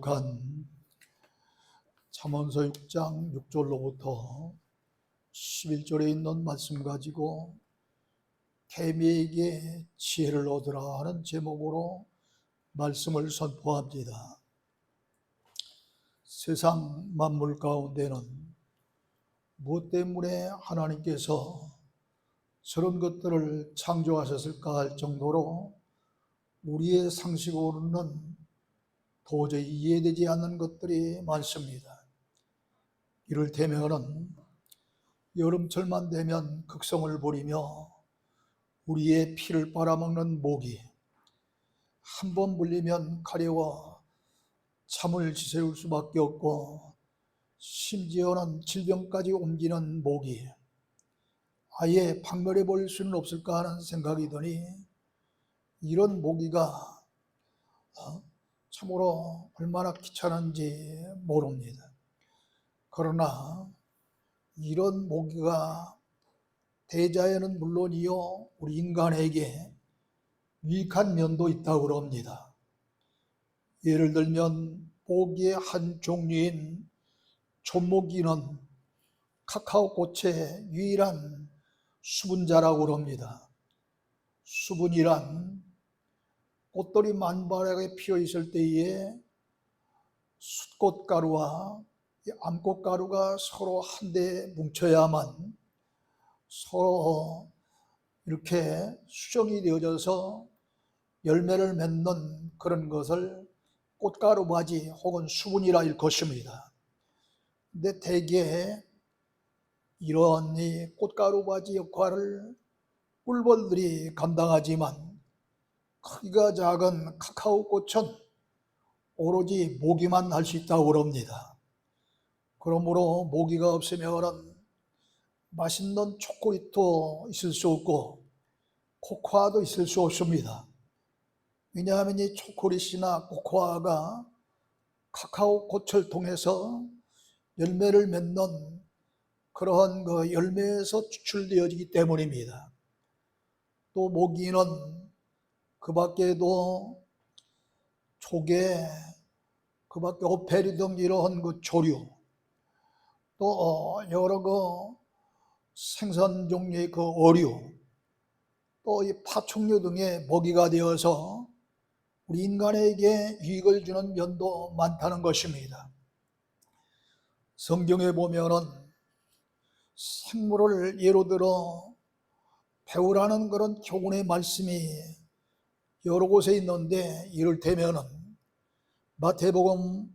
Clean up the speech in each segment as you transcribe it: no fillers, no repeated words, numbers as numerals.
간 잠언서 6장 6절로부터 11절에 있는 말씀 가지고 개미에게 지혜를 얻으라 하는 제목으로 말씀을 선포합니다. 세상 만물 가운데는 무엇 때문에 하나님께서 저런 것들을 창조하셨을까 할 정도로 우리의 상식으로는 도저히 이해되지 않는 것들이 많습니다. 이를테면은 여름철만 되면 극성을 부리며 우리의 피를 빨아먹는 모기, 한 번 물리면 가려워 잠을 지새울 수밖에 없고 심지어는 질병까지 옮기는 모기, 아예 박멸해 버릴 수는 없을까 하는 생각이 드니 이런 모기가 참으로 얼마나 귀찮은지 모릅니다. 그러나 이런 모기가 대자연은 물론이요 우리 인간에게 유익한 면도 있다고 합니다. 예를 들면 모기의 한 종류인 촌모기는 카카오꽃의 유일한 수분자라고 합니다. 수분이란 꽃들이 만발하게 피어 있을 때에 숫꽃가루와 암꽃가루가 서로 한데 뭉쳐야만 서로 이렇게 수정이 되어져서 열매를 맺는 그런 것을 꽃가루바지 혹은 수분이라 할 것입니다. 근데 대개 이런 꽃가루바지 역할을 꿀벌들이 감당하지만 크기가 작은 카카오꽃은 오로지 모기만 할 수 있다고 합니다. 그러므로 모기가 없으면 맛있는 초콜릿도 있을 수 없고 코코아도 있을 수 없습니다. 왜냐하면 이 초콜릿이나 코코아가 카카오꽃을 통해서 열매를 맺는 그러한 그 열매에서 추출되어지기 때문입니다. 또 모기는 그 밖에도 조개, 그 밖에 오페리 등 이러한 그 조류, 또 여러 그 생선 종류의 그 어류, 또 이 파충류 등의 먹이가 되어서 우리 인간에게 유익을 주는 면도 많다는 것입니다. 성경에 보면은 생물을 예로 들어 배우라는 그런 교훈의 말씀이 여러 곳에 있는데, 이를테면은 마태복음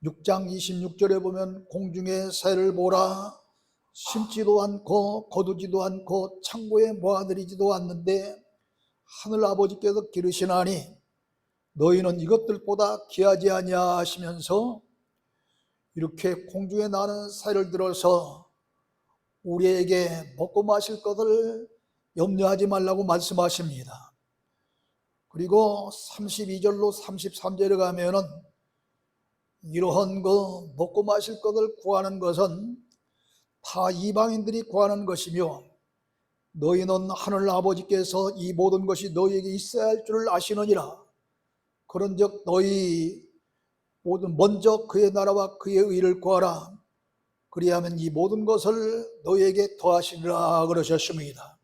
6장 26절에 보면 공중의 새를 보라, 심지도 않고 거두지도 않고 창고에 모아들이지도 않는데 하늘 아버지께서 기르시나니 너희는 이것들보다 귀하지 아니하 하시면서 이렇게 공중에 나는 새를 들어서 우리에게 먹고 마실 것을 염려하지 말라고 말씀하십니다. 그리고 32절로 33절에 가면은 이러한 그 먹고 마실 것을 구하는 것은 다 이방인들이 구하는 것이며 너희는 하늘 아버지께서 이 모든 것이 너희에게 있어야 할 줄을 아시느니라. 그런즉 너희 모든 먼저 그의 나라와 그의 의를 구하라. 그리하면 이 모든 것을 너희에게 더하시리라 그러셨습니다.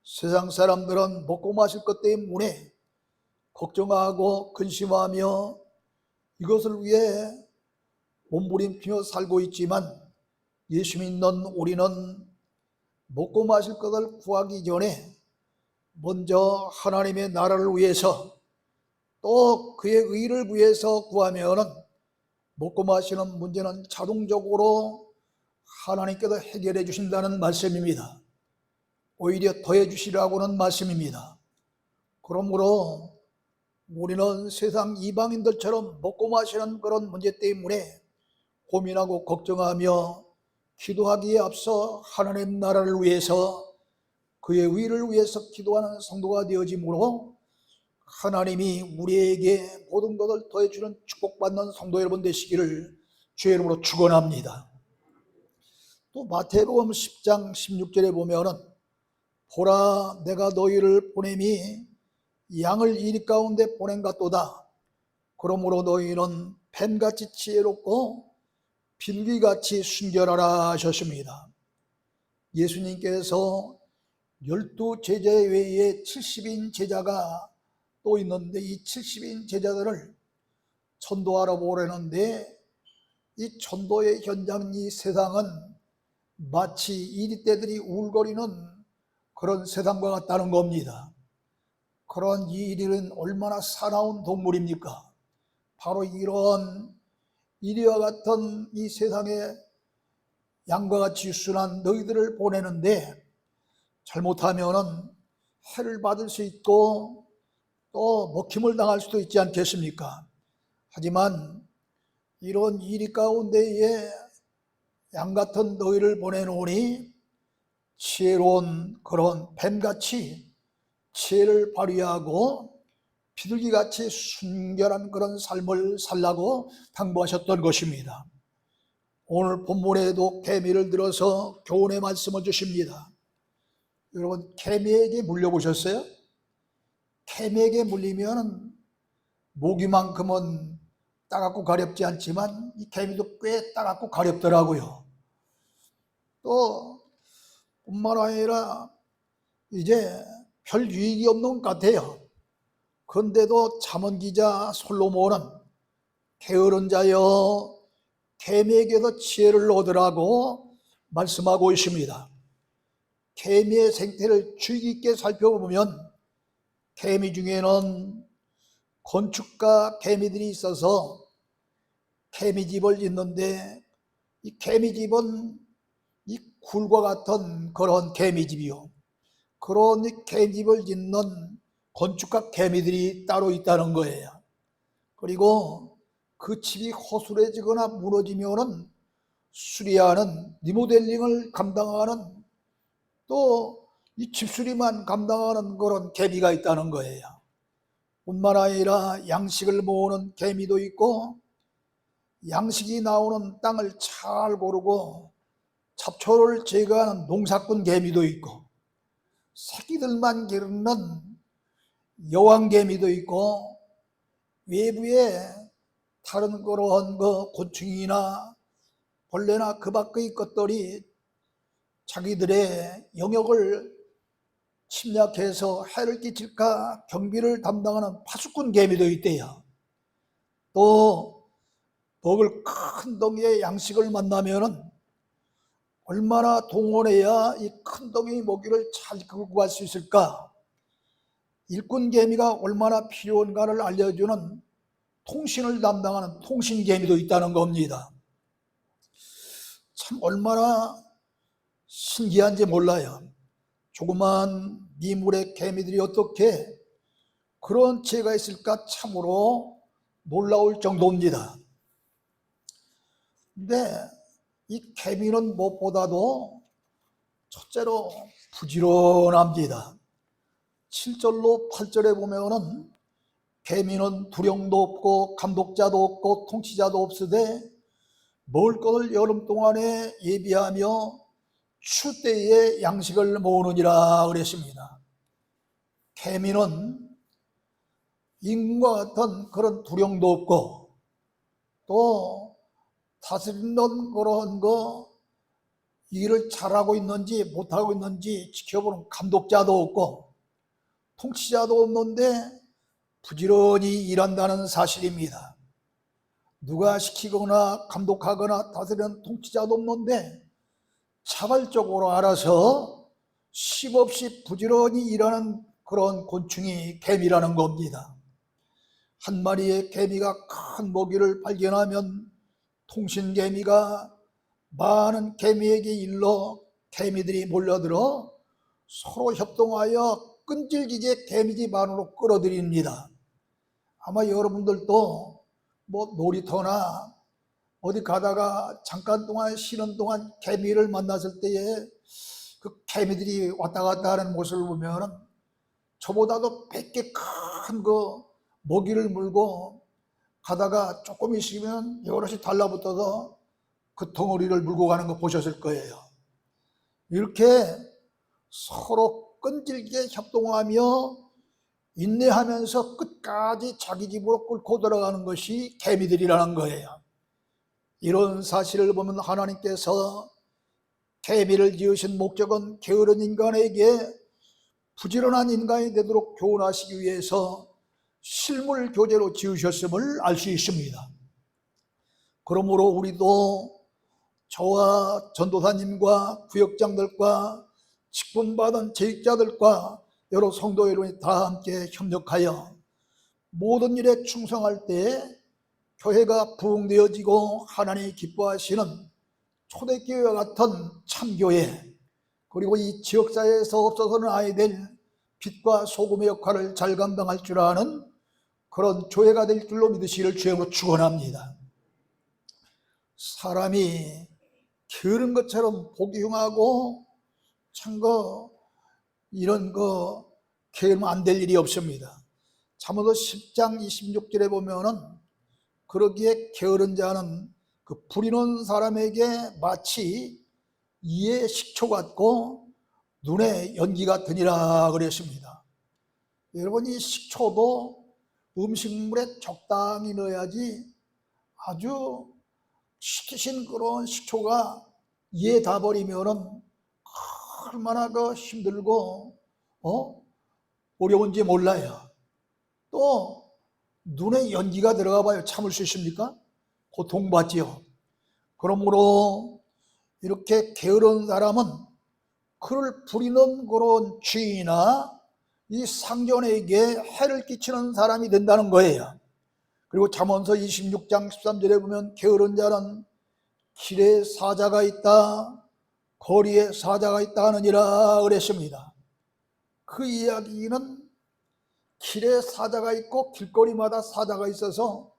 세상 사람들은 먹고 마실 것 때문에 걱정하고 근심하며 이것을 위해 몸부림치며 살고 있지만 예수 믿는 우리는 먹고 마실 것을 구하기 전에 먼저 하나님의 나라를 위해서 또 그의 의를 위해서 구하면 먹고 마시는 문제는 자동적으로 하나님께서 해결해 주신다는 말씀입니다. 오히려 더해 주시라고는 말씀입니다. 그러므로 우리는 세상 이방인들처럼 먹고 마시는 그런 문제 때문에 고민하고 걱정하며 기도하기에 앞서 하나님 나라를 위해서 그의 의를 위해서 기도하는 성도가 되어지므로 하나님이 우리에게 모든 것을 더해주는 축복받는 성도 여러분 되시기를 주의 이름으로 축원합니다. 또 마태복음 10장 16절에 보면은 보라 내가 너희를 보냄이 양을 이리 가운데 보낸 같도다. 그러므로 너희는 뱀같이 지혜롭고 비둘기같이 순결하라 하셨습니다. 예수님께서 12제자 외에 70인 제자가 또 있는데 이 70인 제자들을 전도하러 보내는데 이 전도의 현장, 이 세상은 마치 이리떼들이 울거리는 그런 세상과 같다는 겁니다. 그런 이리는 얼마나 사나운 동물입니까? 바로 이런 이리와 같은 이 세상에 양과 같이 순한 너희들을 보내는데 잘못하면은 해를 받을 수 있고 또 먹힘을 당할 수도 있지 않겠습니까? 하지만 이런 이리 가운데에 양 같은 너희를 보내노니 지혜로운 그런 뱀같이 지혜를 발휘하고 비둘기같이 순결한 그런 삶을 살라고 당부하셨던 것입니다. 오늘 본문에도 개미를 들어서 교훈의 말씀을 주십니다. 여러분, 개미에게 물려보셨어요? 개미에게 물리면 모기만큼은 따갑고 가렵지 않지만 이 개미도 꽤 따갑고 가렵더라고요. 또 뿐만 아니라 이제 별 유익이 없는 것 같아요. 그런데도 잠언 기자 솔로몬은 게으른 자여 개미에게서 지혜를 얻으라고 말씀하고 있습니다. 개미의 생태를 주의 깊게 살펴보면 개미 중에는 건축가 개미들이 있어서 개미집을 짓는데 이 개미집은 이 굴과 같은 그런 개미집이요. 그런 개미집을 짓는 건축가 개미들이 따로 있다는 거예요. 그리고 그 집이 허술해지거나 무너지면은 수리하는 리모델링을 감당하는 또 이 집수리만 감당하는 그런 개미가 있다는 거예요. 뿐만 아니라 양식을 모으는 개미도 있고 양식이 나오는 땅을 잘 고르고 잡초를 제거하는 농사꾼 개미도 있고 새끼들만 기르는 여왕 개미도 있고 외부에 다른 그런 곤충이나 벌레나 그 밖의 것들이 자기들의 영역을 침략해서 해를 끼칠까 경비를 담당하는 파수꾼 개미도 있대요. 또 먹을 큰 덩이의 양식을 만나면은 얼마나 동원해야 이 큰 덩이 먹이를 잘 끌고 갈 수 있을까? 일꾼 개미가 얼마나 필요한가를 알려주는 통신을 담당하는 통신 개미도 있다는 겁니다. 참 얼마나 신기한지 몰라요. 조그만 미물의 개미들이 어떻게 그런 죄가 있을까 참으로 놀라울 정도입니다. 근데 이 개미는 무엇보다도 첫째로 부지런합니다. 7절로 8절에 보면은 개미는 두령도 없고 감독자도 없고 통치자도 없으되 먹을 것을 여름 동안에 예비하며 추 때에 양식을 모으느니라 그랬습니다. 개미는 인과 같은 그런 두령도 없고 또 다스리는 그런 일을 잘하고 있는지 못하고 있는지 지켜보는 감독자도 없고 통치자도 없는데 부지런히 일한다는 사실입니다. 누가 시키거나 감독하거나 다스리는 통치자도 없는데 자발적으로 알아서 쉼없이 부지런히 일하는 그런 곤충이 개미라는 겁니다. 한 마리의 개미가 큰 먹이를 발견하면 통신개미가 많은 개미에게 일러 개미들이 몰려들어 서로 협동하여 끈질기게 개미집 안으로 끌어들입니다. 아마 여러분들도 놀이터나 어디 가다가 잠깐 동안 쉬는 동안 개미를 만났을 때에 그 개미들이 왔다 갔다 하는 모습을 보면은 저보다도 100개 큰 먹이를 물고 가다가 조금 있으면 여럿이 달라붙어서 그 덩어리를 물고 가는 거 보셨을 거예요. 이렇게 서로 끈질기게 협동하며 인내하면서 끝까지 자기 집으로 끌고 들어가는 것이 개미들이라는 거예요. 이런 사실을 보면 하나님께서 개미를 지으신 목적은 게으른 인간에게 부지런한 인간이 되도록 교훈하시기 위해서 실물 교재로 지으셨음을 알 수 있습니다. 그러므로 우리도 저와 전도사님과 구역장들과 직분받은 재직자들과 여러 성도 여러분이 다 함께 협력하여 모든 일에 충성할 때 교회가 부흥되어지고 하나님이 기뻐하시는 초대교회와 같은 참교회, 그리고 이 지역사회에서 없어서는 아야 될 빛과 소금의 역할을 잘 감당할 줄 아는 그런 교회가 될 줄로 믿으시기를 주님으로 축원합니다. 사람이 게으른 것처럼 보기 흉하고 이런 거 게으르면 안 될 일이 없습니다. 잠언서 10장 26절에 보면은 그러기에 게으른 자는 그 부리는 사람에게 마치 이에 식초 같고 눈에 연기 같으니라 그랬습니다. 여러분, 이 식초도 음식물에 적당히 넣어야지 아주 시키신 그런 식초가 이에 다 버리면은 얼마나 힘들고 어려운지 몰라요. 또 눈에 연기가 들어가 봐요. 참을 수 있습니까? 고통받지요. 그러므로 이렇게 게으른 사람은 그를 부리는 그런 주인이나 이 상전에게 해를 끼치는 사람이 된다는 거예요. 그리고 잠언서 26장 13절에 보면 게으른 자는 길에 사자가 있다, 거리에 사자가 있다 하느니라 그랬습니다. 그 이야기는 길에 사자가 있고 길거리마다 사자가 있어서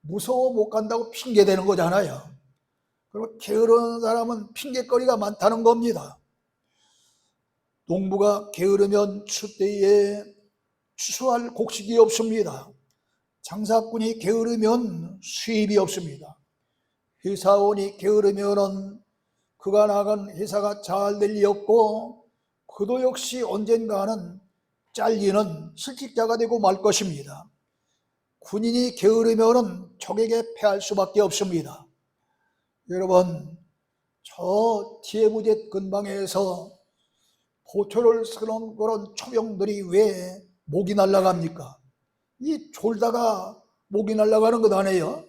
무서워 못 간다고 핑계대는 거잖아요. 그리고 게으른 사람은 핑계거리가 많다는 겁니다. 농부가 게으르면 추때에 추수할 곡식이 없습니다. 장사꾼이 게으르면 수입이 없습니다. 회사원이 게으르면 그가 나간 회사가 잘 될 리 없고 그도 역시 언젠가는 잘리는 실직자가 되고 말 것입니다. 군인이 게으르면 적에게 패할 수밖에 없습니다. 여러분, 저 티에무젯 근방에서 보초를 쓰는 그런 초병들이 왜 목이 날아갑니까? 이 졸다가 목이 날아가는 것 아니에요?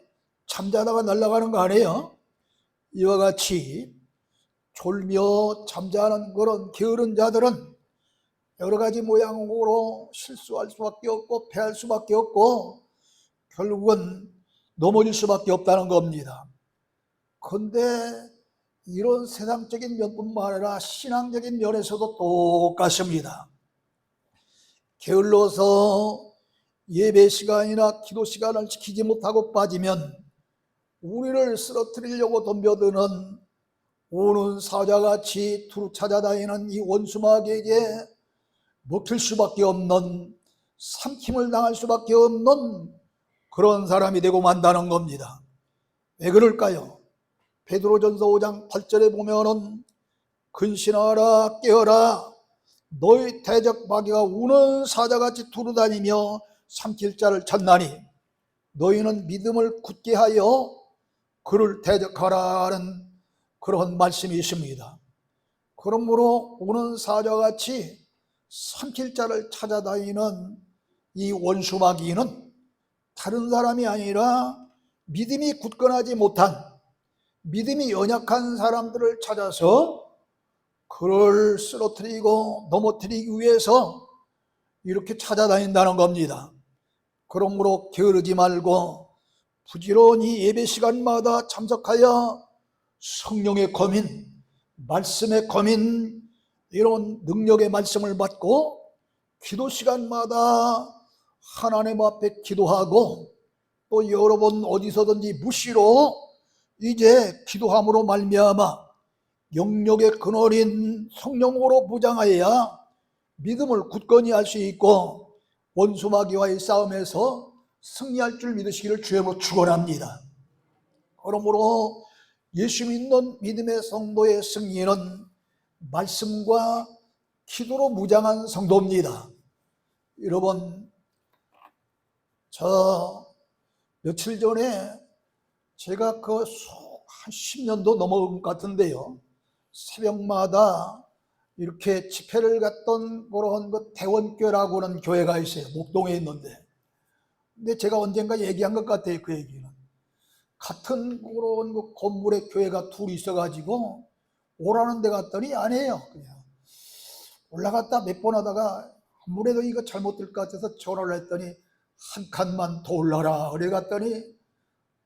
잠자다가 날아가는 거 아니에요? 이와 같이 졸며 잠자는 그런 게으른 자들은 여러 가지 모양으로 실수할 수밖에 없고 패할 수밖에 없고 결국은 넘어질 수밖에 없다는 겁니다. 그런데 이런 세상적인 면뿐만 아니라 신앙적인 면에서도 똑같습니다. 게을러서 예배 시간이나 기도 시간을 지키지 못하고 빠지면 우리를 쓰러뜨리려고 덤벼드는 오는 사자같이 두루 찾아다니는 이 원수마귀에게 먹힐 수밖에 없는, 삼킴을 당할 수밖에 없는 그런 사람이 되고 만다는 겁니다. 왜 그럴까요? 베드로전서 5장 8절에 보면은 근신하라 깨어라 너희 대적 마귀가 우는 사자같이 두루다니며 삼킬 자를 찾나니 너희는 믿음을 굳게 하여 그를 대적하라는 그런 말씀이 있습니다. 그러므로 우는 사자같이 삼킬 자를 찾아다니는 이 원수 마귀는 다른 사람이 아니라 믿음이 굳건하지 못한, 믿음이 연약한 사람들을 찾아서 그를 쓰러뜨리고 넘어뜨리기 위해서 이렇게 찾아다닌다는 겁니다. 그러므로 게으르지 말고 부지런히 예배 시간마다 참석하여 성령의 검인, 말씀의 검인, 이런 능력의 말씀을 받고 기도 시간마다 하나님 앞에 기도하고 또 여러 번 어디서든지 무시로 이제 기도함으로 말미암아 영역의 근원인 성령으로 무장하여야 믿음을 굳건히 할 수 있고 원수 마귀와의 싸움에서 승리할 줄 믿으시기를 주님으로 축원합니다. 그러므로 예수 믿는 믿음의 성도의 승리는 말씀과 기도로 무장한 성도입니다. 여러분, 저 며칠 전에 제가 한 10년도 넘어온 것 같은데요, 새벽마다 이렇게 집회를 갔던 그런 대원교라고 하는 교회가 있어요. 목동에 있는데. 근데 제가 언젠가 얘기한 것 같아요, 그 얘기는. 같은 그런 건물에 교회가 둘이 있어가지고 오라는 데 갔더니 아니에요. 그냥 올라갔다 몇 번 하다가 아무래도 이거 잘못될 것 같아서 전화를 했더니 한 칸만 더 올라라. 그래 갔더니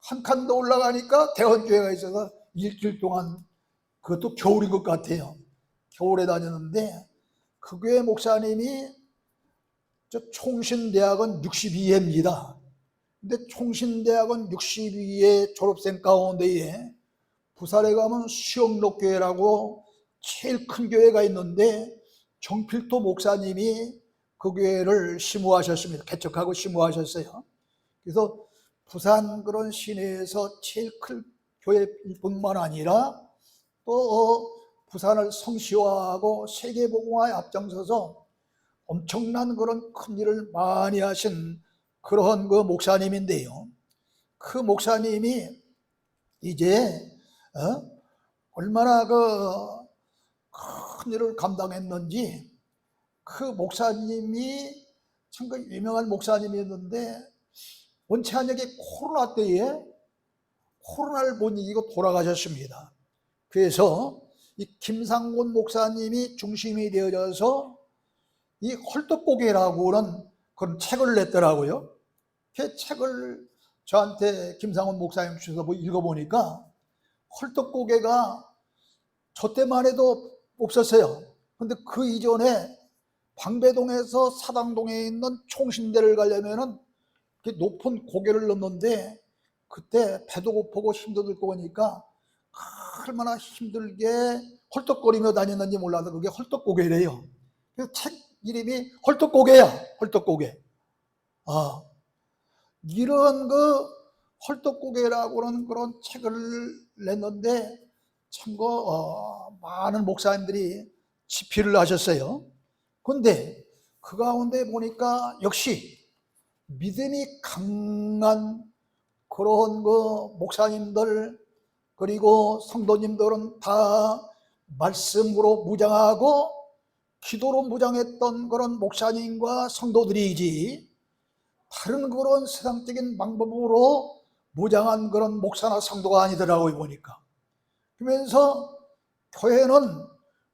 한 칸 더 올라가니까 대원교회가 있어서 일주일 동안, 그것도 겨울인 것 같아요, 겨울에 다녔는데, 그 교회 목사님이 저 총신대학원 62회입니다. 근데 총신대학원 62회 졸업생 가운데에 부산에 가면 수영록교회라고 제일 큰 교회가 있는데 정필도 목사님이 그 교회를 심우하셨습니다. 개척하고 심우하셨어요. 그래서 부산 그런 시내에서 제일 큰 교회일 뿐만 아니라 또 부산을 성시화하고 세계복음화에 앞장서서 엄청난 그런 큰 일을 많이 하신 그런 그 목사님인데요, 그 목사님이 이제 얼마나 큰 일을 감당했는지, 그 목사님이 참 유명한 목사님이었는데 원체 한역에 코로나 때에 코로나를 못 이기고 돌아가셨습니다. 그래서 이 김상곤 목사님이 중심이 되어져서 이 헐떡고개라고 하는 그런 책을 냈더라고요. 그 책을 저한테 김상곤 목사님 주셔서 읽어보니까 헐떡고개가 저 때만 해도 없었어요. 근데 그 이전에 방배동에서 사당동에 있는 총신대를 가려면은 높은 고개를 넘는데 그때 배도 고프고 힘도 들고 오니까 얼마나 힘들게 헐떡거리며 다녔는지 몰라도 그게 헐떡고개래요. 그래서 책 이름이 헐떡고개야, 헐떡고개. 이런 헐떡고개라고 하는 그런 책을 냈는데 참고 많은 목사님들이 집필을 하셨어요. 근데 그 가운데 보니까 역시 믿음이 강한 그런 목사님들 그리고 성도님들은 다 말씀으로 무장하고 기도로 무장했던 그런 목사님과 성도들이지 다른 그런 세상적인 방법으로 무장한 그런 목사나 성도가 아니더라고요, 보니까. 그러면서 교회는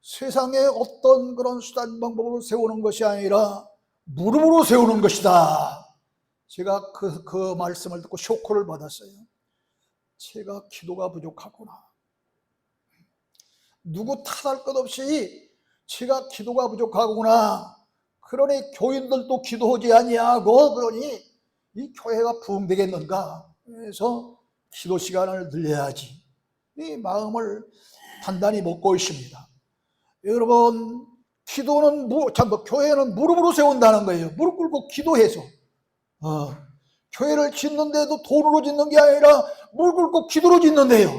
세상에 어떤 그런 수단 방법으로 세우는 것이 아니라 무릎으로 세우는 것이다. 제가 그 말씀을 듣고 쇼크를 받았어요. 제가 기도가 부족하구나. 누구 탓할 것 없이 제가 기도가 부족하구나. 그러니 교인들도 기도하지 아니하고 그러니 이 교회가 부흥되겠는가. 그래서 기도 시간을 늘려야지, 이 마음을 단단히 먹고 있습니다. 여러분, 기도는 교회는 무릎으로 세운다는 거예요. 무릎 꿇고 기도해서. 교회를 짓는데도 돈으로 짓는 게 아니라 무릎 꿇고 기도로 짓는데요.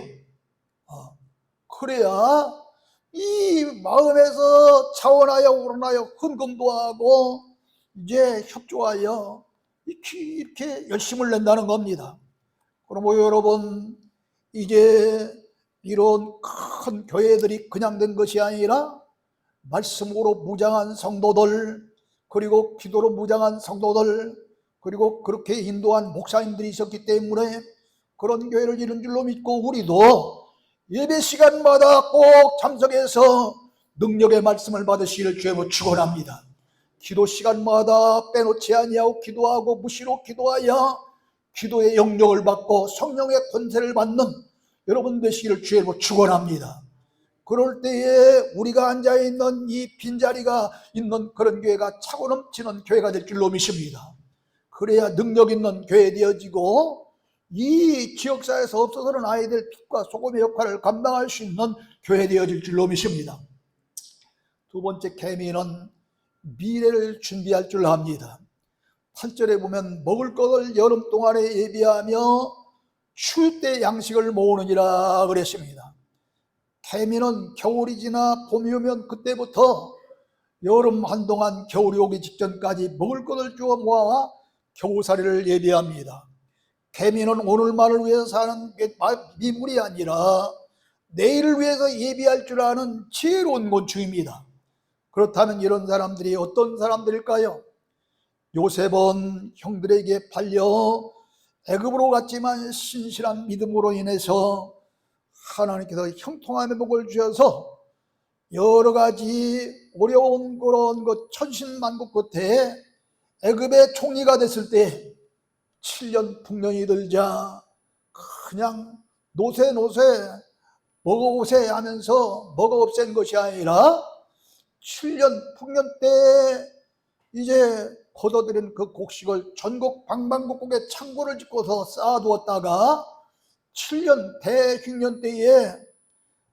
그래야 이 마음에서 차원하여 우러나여 헌금도 하고 이제 협조하여 이렇게 열심을 낸다는 겁니다. 그럼 여러분, 이제 이런 큰 교회들이 그냥 된 것이 아니라 말씀으로 무장한 성도들 그리고 기도로 무장한 성도들 그리고 그렇게 인도한 목사님들이 있었기 때문에 그런 교회를 이룬 줄로 믿고, 우리도 예배 시간마다 꼭 참석해서 능력의 말씀을 받으시기를 주님으로 축원합니다. 기도 시간마다 빼놓지 아니하고 기도하고 무시로 기도하여 기도의 영역을 받고 성령의 권세를 받는 여러분 되시기를 주님으로 축원합니다. 그럴 때에 우리가 앉아있는 이 빈자리가 있는 그런 교회가 차고 넘치는 교회가 될 줄로 믿습니다. 그래야 능력 있는 교회 되어지고 이 지역사회에서 없어서는 아이들 빛과 소금의 역할을 감당할 수 있는 교회 되어질 줄로 믿습니다. 두 번째 계미는 미래를 준비할 줄 압니다. 8절에 보면 먹을 것을 여름 동안에 예비하며 추울 때 양식을 모으느니라 그랬습니다. 계미는 겨울이 지나 봄이 오면 그때부터 여름 한동안 겨울이 오기 직전까지 먹을 것을 주워 모아 겨우살이를 예비합니다. 개미는 오늘만을 위해서 사는 게 미물이 아니라 내일을 위해서 예비할 줄 아는 지혜로운 곤충입니다. 그렇다면 이런 사람들이 어떤 사람들일까요? 요셉은 형들에게 팔려 애굽으로 갔지만 신실한 믿음으로 인해서 하나님께서 형통함의 복을 주셔서 여러 가지 어려운 그런 천신만고 끝에 애굽의 총리가 됐을 때 7년 풍년이 들자 그냥 노세 먹어오세 하면서 먹어 없앤 것이 아니라 7년 풍년 때 이제 거둬들인 그 곡식을 전국 방방곡곡에 창고를 짓고서 쌓아두었다가 7년 대흉년 때에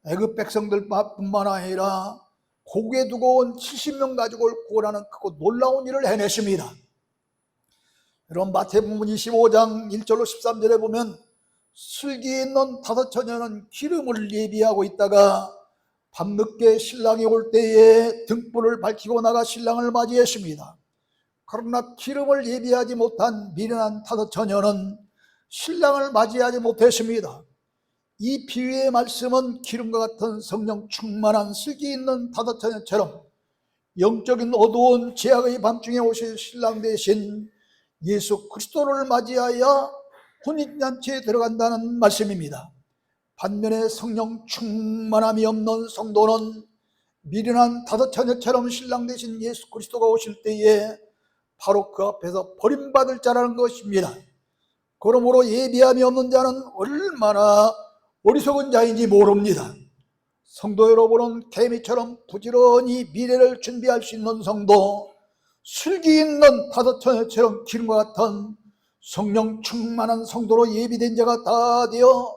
애굽 백성들뿐만 아니라 고국에 두고 온 70명 가족을 구원하는 크고 놀라운 일을 해내십니다. 여러분 마태복음 25장 1절로 13절에 보면 슬기 있는 5처녀는 기름을 예비하고 있다가 밤늦게 신랑이 올 때에 등불을 밝히고 나가 신랑을 맞이했습니다. 그러나 기름을 예비하지 못한 미련한 5처녀는 신랑을 맞이하지 못했습니다. 이 비유의 말씀은 기름과 같은 성령 충만한 슬기 있는 5처녀처럼 영적인 어두운 제약의 밤중에 오실 신랑 대신 예수 그리스도를 맞이하여 혼인잔치에 들어간다는 말씀입니다. 반면에 성령 충만함이 없는 성도는 미련한 5처녀처럼 신랑 대신 예수 그리스도가 오실 때에 바로 그 앞에서 버림받을 자라는 것입니다. 그러므로 예비함이 없는 자는 얼마나 어리석은 자인지 모릅니다. 성도 여러분은 개미처럼 부지런히 미래를 준비할 수 있는 성도, 슬기 있는 5처녀처럼 기름과 같은 성령 충만한 성도로 예비된 자가 다 되어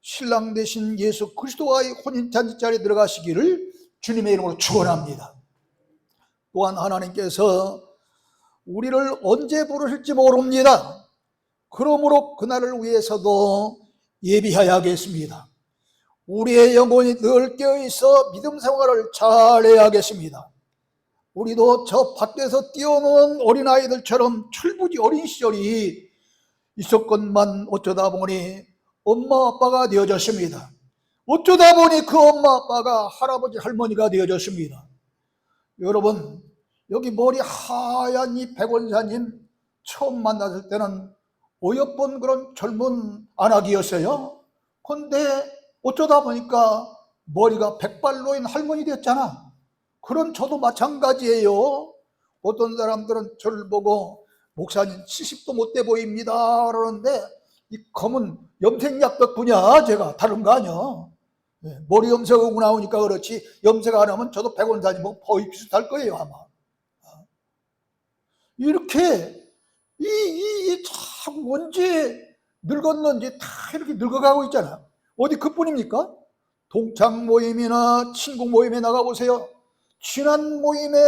신랑 되신 예수 그리스도와의 혼인잔치 자리에 들어가시기를 주님의 이름으로 축원합니다. 또한 하나님께서 우리를 언제 부르실지 모릅니다. 그러므로 그날을 위해서도 예비해야겠습니다. 우리의 영혼이 늘 깨어있어 믿음 생활을 잘해야겠습니다. 우리도 저 밖에서 뛰어노는 어린아이들처럼 철부지 어린 시절이 있었건만 어쩌다 보니 엄마 아빠가 되어졌습니다. 어쩌다 보니 그 엄마 아빠가 할아버지 할머니가 되어졌습니다. 여러분 여기 머리 하얀 이 백원사님 처음 만났을 때는 어여쁜 그런 젊은 아낙이었어요. 근데 어쩌다 보니까 머리가 백발로인 할머니 됐잖아. 그럼 저도 마찬가지예요. 어떤 사람들은 저를 보고 목사님 70도 못 돼 보입니다 그러는데 이 검은 염색약 덕분이야. 제가 다른 거 아니야. 머리 염색하고 나오니까 그렇지 염색 안 하면 저도 백원사님 뭐 거의 비슷할 거예요 아마. 이렇게 참 언제 늙었는지 다 이렇게 늙어가고 있잖아. 어디 그뿐입니까? 동창 모임이나 친구 모임에 나가보세요. 지난 모임에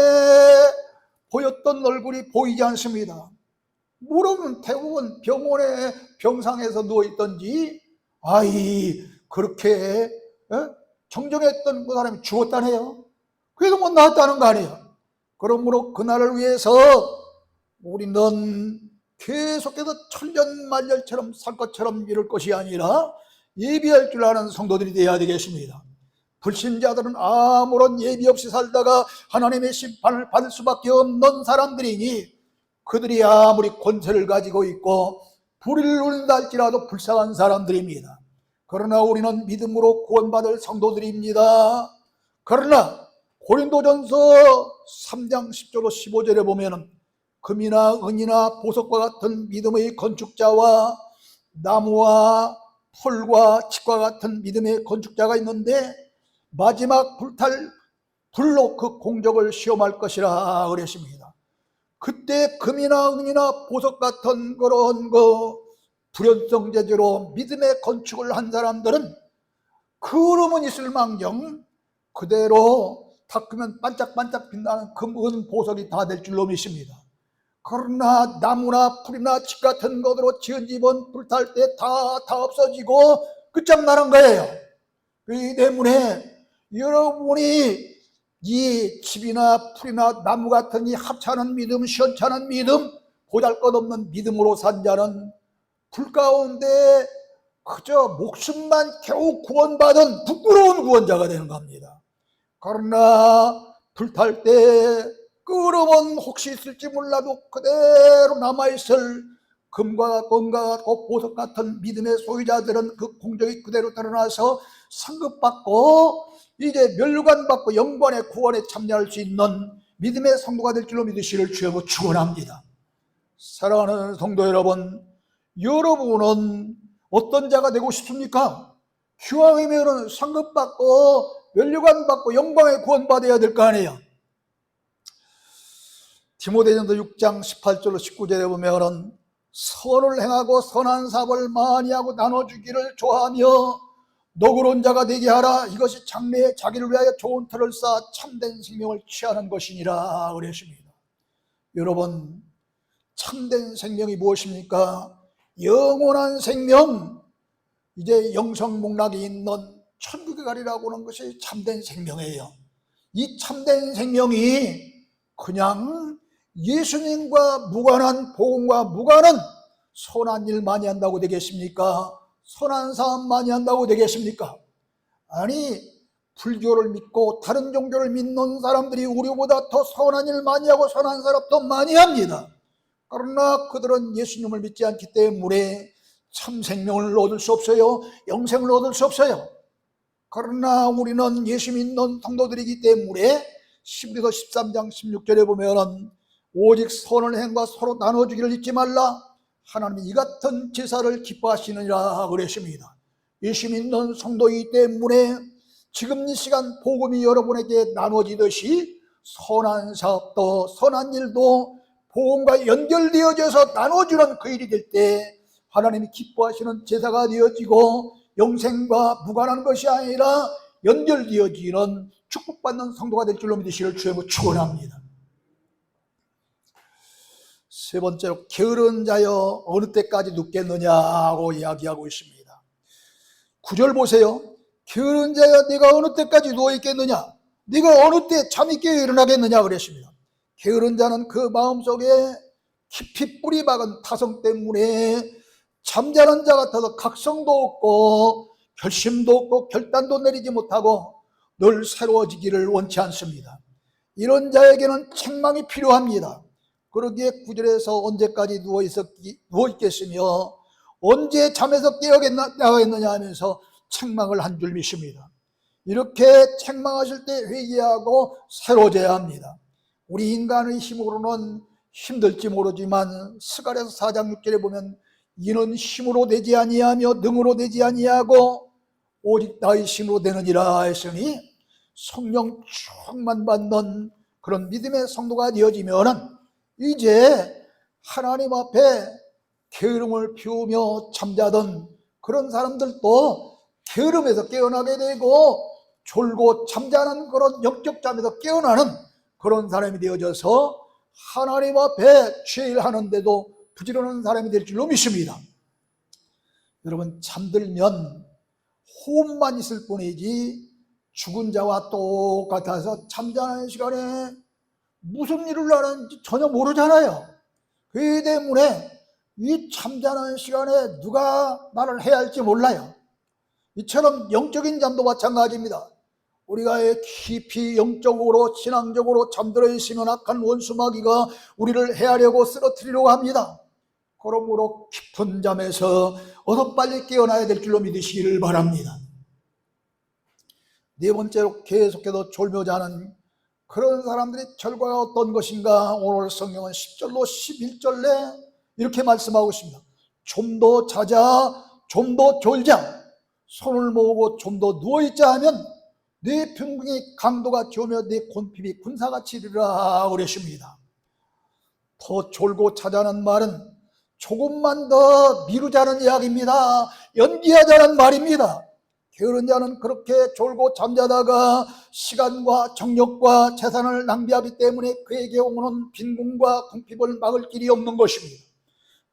보였던 얼굴이 보이지 않습니다. 물어보면 대부분 병원에 병상에서 누워있던지 그렇게 정정했던 그 사람이 죽었다네요. 그래도 못 나왔다는 거 아니에요. 그러므로 그날을 위해서 우리는 계속해서 천년만년처럼 살 것처럼 이럴 것이 아니라 예비할 줄 아는 성도들이 되어야 되겠습니다. 불신자들은 아무런 예비 없이 살다가 하나님의 심판을 받을 수밖에 없는 사람들이니 그들이 아무리 권세를 가지고 있고 불의를 누린다 할지라도 불쌍한 사람들입니다. 그러나 우리는 믿음으로 구원받을 성도들입니다. 그러나 고린도전서 3장 10절로 15절에 보면은 금이나 은이나 보석과 같은 믿음의 건축자와 나무와 풀과 칩과 같은 믿음의 건축자가 있는데 마지막 불로 그 공적을 시험할 것이라 그랬습니다. 그때 금이나 은이나 보석 같은 그런 불연성 재주로 믿음의 건축을 한 사람들은 그름은 있을망정 그대로 닦으면 반짝반짝 빛나는 금은 보석이 다 될 줄로 믿습니다. 그러나 나무나 풀이나 칩 같은 것으로 지은 집은 불탈 때 다 없어지고 끝장나는 거예요. 그렇기 때문에 여러분이 이 칩이나 풀이나 나무 같은 이 합찮은 믿음, 시원찮은 믿음, 보잘것없는 믿음으로 산 자는 불 가운데 그저 목숨만 겨우 구원받은 부끄러운 구원자가 되는 겁니다. 그러나 불탈 때 끄러운 혹시 있을지 몰라도 그대로 남아있을 금과 은과 같고 보석 같은 믿음의 소유자들은 그 공적이 그대로 드러나서 상급받고 이제 멸관받고 영광의 구원에 참여할 수 있는 믿음의 성도가 될 줄로 믿으시기를 주여 축원합니다. 사랑하는 성도 여러분, 여러분은 어떤 자가 되고 싶습니까? 기왕이면 상급받고 멸관받고 영광의 구원받아야 될 거 아니에요. 디모데전서 6장 18절로 19절에 보면은 선을 행하고 선한 사업을 많이 하고 나눠주기를 좋아하며 너그러운 자가 되게 하라. 이것이 장래에 자기를 위하여 좋은 터를 쌓아 참된 생명을 취하는 것이니라 그랬습니다. 여러분, 참된 생명이 무엇입니까? 영원한 생명, 이제 영성목락이 있는 천국에 가리라고 하는 것이 참된 생명이에요. 이 참된 생명이 그냥 예수님과 무관한, 복음과 무관한 선한 일 많이 한다고 되겠습니까? 선한 사람 많이 한다고 되겠습니까? 아니, 불교를 믿고 다른 종교를 믿는 사람들이 우리보다 더 선한 일 많이 하고 선한 사람도 많이 합니다. 그러나 그들은 예수님을 믿지 않기 때문에 참 생명을 얻을 수 없어요. 영생을 얻을 수 없어요. 그러나 우리는 예수 믿는 성도들이기 때문에 히브리서 13장 16절에 보면 오직 선을 행과 서로 나눠주기를 잊지 말라. 하나님이 이 같은 제사를 기뻐하시느니라 그랬습니다. 예수 믿는 성도이기 때문에 지금 이 시간 복음이 여러분에게 나눠지듯이 선한 사업도 선한 일도 복음과 연결되어져서 나눠주는 그 일이 될 때 하나님이 기뻐하시는 제사가 되어지고 영생과 무관한 것이 아니라 연결되어지는 축복받는 성도가 될 줄로 믿으시기를 주의 축원합니다. 세 번째로 게으른 자여 어느 때까지 눕겠느냐고 이야기하고 있습니다. 9절 보세요. 게으른 자여 네가 어느 때까지 누워있겠느냐, 네가 어느 때 잠이 깨어 일어나겠느냐 그랬습니다. 게으른 자는 그 마음속에 깊이 뿌리 박은 타성 때문에 잠자는 자 같아서 각성도 없고 결심도 없고 결단도 내리지 못하고 늘 새로워지기를 원치 않습니다. 이런 자에게는 책망이 필요합니다. 그러기에 9절에서 언제까지 누워있겠으며 언제 잠에서 깨어나겠느냐 하면서 책망을 한 줄 믿습니다. 이렇게 책망하실 때 회개하고 새로워져야 합니다. 우리 인간의 힘으로는 힘들지 모르지만 스가랴서 4장 6절에 보면 이는 힘으로 되지 아니하며 능으로 되지 아니하고 오직 나의 힘으로 되느니라 했으니 성령 충만 받는 그런 믿음의 성도가 되어지면은 이제 하나님 앞에 게으름을 피우며 잠자던 그런 사람들도 게으름에서 깨어나게 되고 졸고 잠자는 그런 영적 잠에서 깨어나는 그런 사람이 되어져서 하나님 앞에 죄일하는데도 부지런한 사람이 될 줄로 믿습니다. 여러분, 잠들면 호흡만 있을 뿐이지 죽은 자와 똑같아서 잠자는 시간에 무슨 일을 하는지 전혀 모르잖아요. 그렇기 때문에 이 잠자는 시간에 누가 말을 해야 할지 몰라요. 이처럼 영적인 잠도 마찬가지입니다. 우리가 깊이 영적으로 신앙적으로 잠들어 있으면 악한 원수마귀가 우리를 해하려고 쓰러뜨리려고 합니다. 그러므로 깊은 잠에서 어서 빨리 깨어나야 될 줄로 믿으시기를 바랍니다. 네 번째로 계속해서 졸며 자는 그런 사람들의 결과가 어떤 것인가, 오늘 성경은 10절로 11절에 이렇게 말씀하고 있습니다. 좀 더 자자, 좀 더 졸자, 손을 모으고 좀 더 누워있자 하면 네 평등의 강도가 좋으며 네 곤핍이 군사같이 이르라 그랬습니다. 더 졸고 자자는 말은 조금만 더 미루자는 이야기입니다. 연기하자는 말입니다. 게으른 자는 그렇게 졸고 잠자다가 시간과 정력과 재산을 낭비하기 때문에 그에게 오는 빈궁과 궁핍을 막을 길이 없는 것입니다.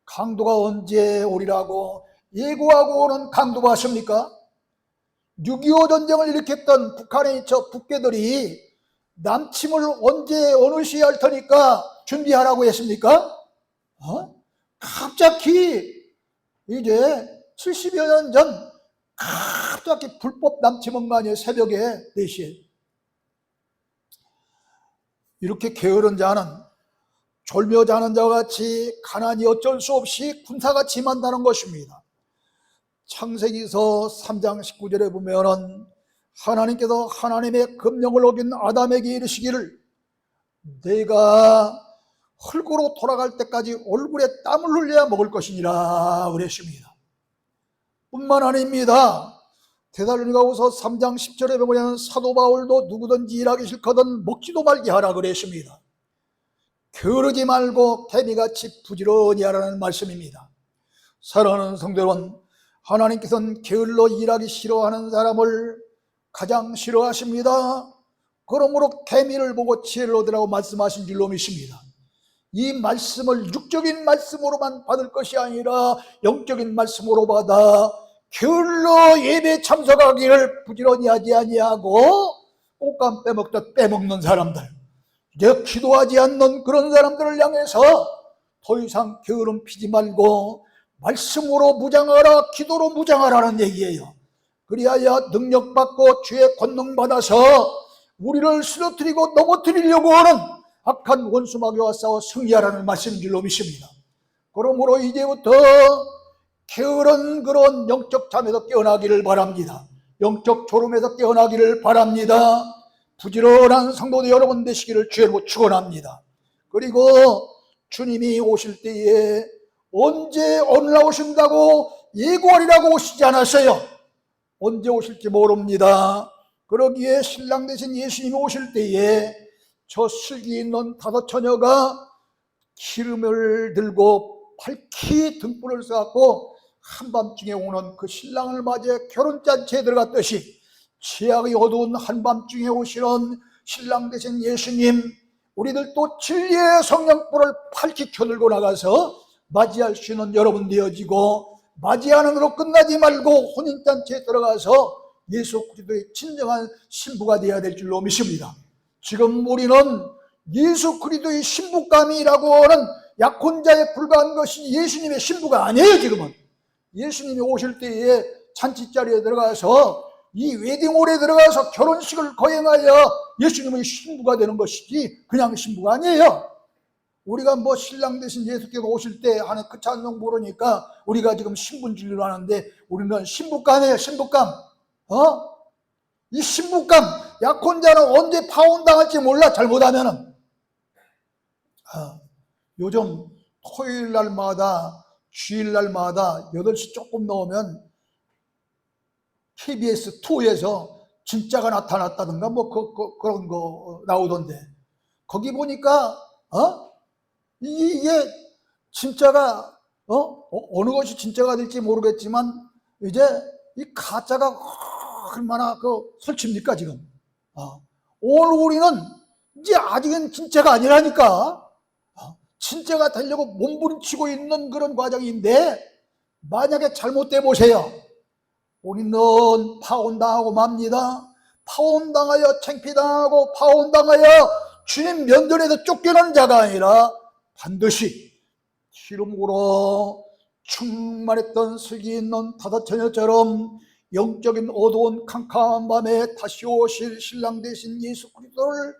강도가 언제 오리라고 예고하고 오는 강도가 하십니까? 6.25 전쟁을 일으켰던 북한의 저 북괴들이 남침을 언제 어느 시에 할 테니까 준비하라고 했습니까? 갑자기 이제 70여 년 전 갑자기 불법 남침한 거 아니에요. 새벽에 4시에. 이렇게 게으른 자는 졸며 자는 자와 같이 가난이 어쩔 수 없이 군사같이 임한다는 것입니다. 창세기서 3장 19절에 보면은 하나님께서 하나님의 금령을 어긴 아담에게 이르시기를 내가 흙으로 돌아갈 때까지 얼굴에 땀을 흘려야 먹을 것이니라 그랬습니다. 뿐만 아닙니다. 데살로니가후서 3장 10절에 보면 사도 바울도 누구든지 일하기 싫거든 먹지도 말게 하라 그랬습니다. 게으르지 말고 개미같이 부지런히 하라는 말씀입니다. 사랑하는 성도 여러분, 하나님께서는 게을러 일하기 싫어하는 사람을 가장 싫어하십니다. 그러므로 개미를 보고 지혜를 얻으라고 말씀하신 줄로 믿습니다. 이 말씀을 육적인 말씀으로만 받을 것이 아니라 영적인 말씀으로 받아 게을러 예배 참석하기를 부지런히 하지 아니하고 꽃감 빼먹듯 빼먹는 사람들, 이제 기도하지 않는 그런 사람들을 향해서 더 이상 게으름 피지 말고 말씀으로 무장하라, 기도로 무장하라는 얘기예요. 그리하여 능력받고 주의 권능 받아서 우리를 쓰러뜨리고 넘어뜨리려고 하는 악한 원수마귀와 싸워 승리하라는 말씀인 줄로 믿습니다. 그러므로 이제부터 게으른 그런 영적 잠에서 깨어나기를 바랍니다. 영적 졸음에서 깨어나기를 바랍니다. 부지런한 성도들 여러분 되시기를 주의로 축원합니다. 그리고 주님이 오실 때에 언제 어느 날 오신다고 예고하리라고 오시지 않았어요. 언제 오실지 모릅니다. 그러기에 신랑 되신 예수님이 오실 때에 저 슬기 있는 5 처녀가 기름을 들고 밝히 등불을 쏘았고 한밤중에 오는 그 신랑을 맞이해 결혼잔치에 들어갔듯이 최악의 어두운 한밤중에 오시는 신랑 되신 예수님, 우리들도 진리의 성령불을 밝히 켜들고 나가서 맞이할 수 있는 여러분 되어지고, 맞이하는 으로 끝나지 말고 혼인잔치에 들어가서 예수 그리스도의 진정한 신부가 되어야 될 줄로 믿습니다. 지금 우리는 예수 그리스도의 신부감이라고 하는 약혼자에 불과한 것이 예수님의 신부가 아니에요. 지금은 예수님이 오실 때에 잔치자리에 들어가서 이 웨딩홀에 들어가서 결혼식을 거행하여 예수님의 신부가 되는 것이지 그냥 신부가 아니에요. 우리가 뭐 신랑 대신 예수께서 오실 때 하는 그 찬송 부르니까 우리가 지금 신부인 줄로 아는데 우리는 신부감이에요. 신부감. 이 신부감, 약혼자는 언제 파혼당할지 몰라. 잘못하면은. 요즘 토요일 날마다 주일 날마다 8시 조금 넘으면 KBS2에서 진짜가 나타났다든가 뭐 그런 거 나오던데, 거기 보니까 이게 진짜가 어느 것이 진짜가 될지 모르겠지만 이제 이 가짜가 얼마나 설칩니까 지금. 오늘 우리는 이제 아직은 진짜가 아니라니까. 진짜가 되려고 몸부림치고 있는 그런 과정인데, 만약에 잘못돼 보세요. 우리는 파혼당하고 맙니다. 파혼당하여 창피당하고 파혼당하여 주님 면전에서 쫓겨난 자가 아니라 반드시 기름으로 충만했던 슬기 있는 5 처녀처럼 영적인 어두운 캄캄한 밤에 다시 오실 신랑 되신 예수 그리스도를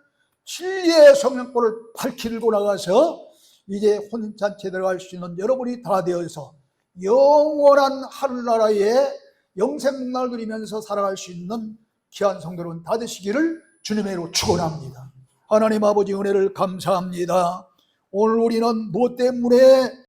진리의 성령불을 밝히 들고 나가서 이제 혼인잔치에 들어갈 수 있는 여러분이 다 되어서 영원한 하늘나라에 영생날 누리면서 살아갈 수 있는 귀한 성도는 다 되시기를 주님의 이름으로 축원합니다. 하나님 아버지 은혜를 감사합니다. 오늘 우리는 무엇 때문에